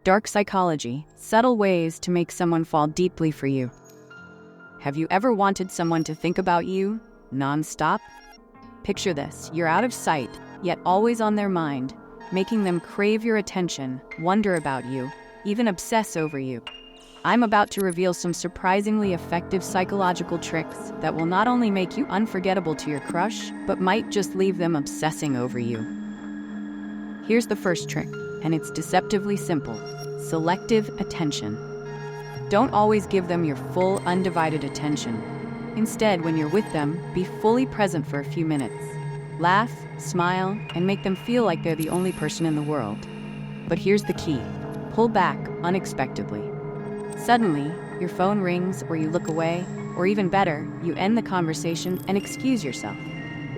Dark psychology, subtle ways to make someone fall deeply for you. Have you ever wanted someone to think about you non-stop? Picture this, you're out of sight, yet always on their mind, making them crave your attention, wonder about you, even obsess over you. I'm about to reveal some surprisingly effective psychological tricks that will not only make you unforgettable to your crush, but might just leave them obsessing over you. Here's the first trick, and it's deceptively simple: selective attention. Don't always give them your full, undivided attention. Instead, when you're with them, be fully present for a few minutes. Laugh, smile, and make them feel like they're the only person in the world. But here's the key: pull back unexpectedly. Suddenly, your phone rings, or you look away, or even better, you end the conversation and excuse yourself.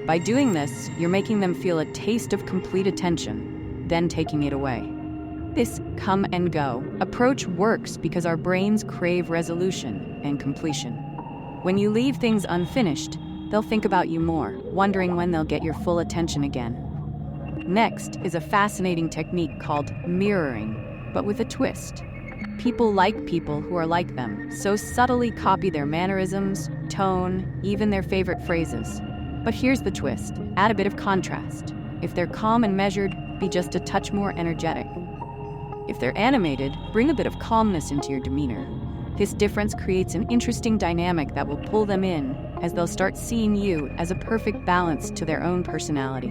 By doing this, you're making them feel a taste of complete attention, then taking it away. This come and go approach works because our brains crave resolution and completion. When you leave things unfinished, they'll think about you more, wondering when they'll get your full attention again. Next is a fascinating technique called mirroring, but with a twist. People like people who are like them, so subtly copy their mannerisms, tone, even their favorite phrases. But here's the twist: add a bit of contrast. If they're calm and measured, be just a touch more energetic. If they're animated, bring a bit of calmness into your demeanor. This difference creates an interesting dynamic that will pull them in, as they'll start seeing you as a perfect balance to their own personality.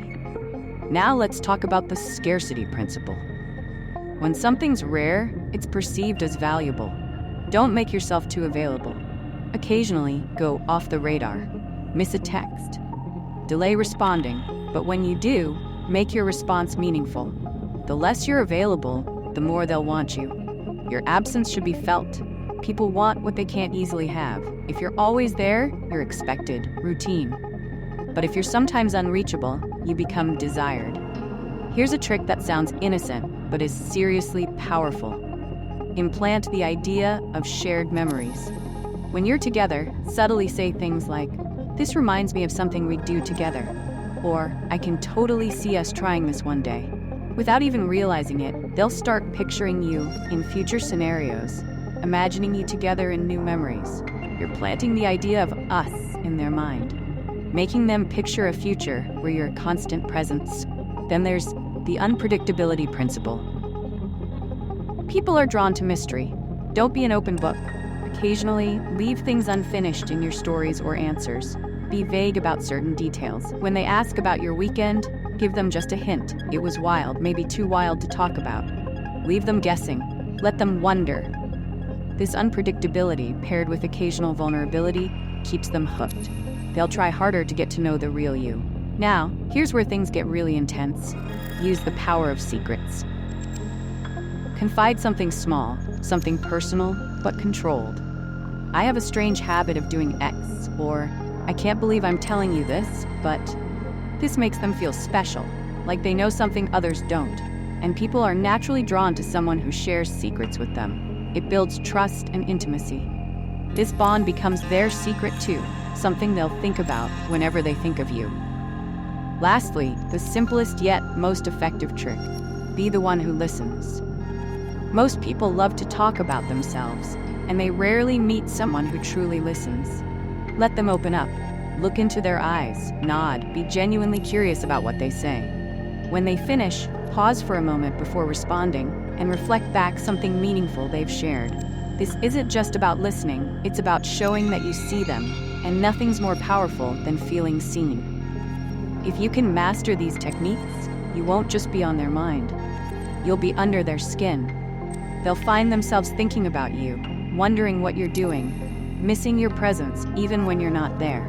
Now let's talk about the scarcity principle. When something's rare, it's perceived as valuable. Don't make yourself too available. Occasionally, go off the radar. Miss a text. Delay responding, but when you do, make your response meaningful. The less you're available, the more they'll want you. Your absence should be felt. People want what they can't easily have. If you're always there, you're expected, routine. But if you're sometimes unreachable, you become desired. Here's a trick that sounds innocent, but is seriously powerful. Implant the idea of shared memories. When you're together, subtly say things like, "This reminds me of something we'd do together," or "I can totally see us trying this one day." Without even realizing it, they'll start picturing you in future scenarios, imagining you together in new memories. You're planting the idea of us in their mind, making them picture a future where you're a constant presence. Then there's the unpredictability principle. People are drawn to mystery. Don't be an open book. Occasionally, leave things unfinished in your stories or answers. Be vague about certain details. When they ask about your weekend, give them just a hint. It was wild, maybe too wild to talk about. Leave them guessing. Let them wonder. This unpredictability, paired with occasional vulnerability, keeps them hooked. They'll try harder to get to know the real you. Now, here's where things get really intense. Use the power of secrets. Confide something small, something personal, but controlled. "I have a strange habit of doing X," or "I can't believe I'm telling you this, but..." This makes them feel special, like they know something others don't. And people are naturally drawn to someone who shares secrets with them. It builds trust and intimacy. This bond becomes their secret too, something they'll think about whenever they think of you. Lastly, the simplest yet most effective trick: be the one who listens. Most people love to talk about themselves, and they rarely meet someone who truly listens. Let them open up. Look into their eyes, nod, be genuinely curious about what they say. When they finish, pause for a moment before responding and reflect back something meaningful they've shared. This isn't just about listening, it's about showing that you see them, and nothing's more powerful than feeling seen. If you can master these techniques, you won't just be on their mind. You'll be under their skin. They'll find themselves thinking about you, wondering what you're doing, missing your presence even when you're not there.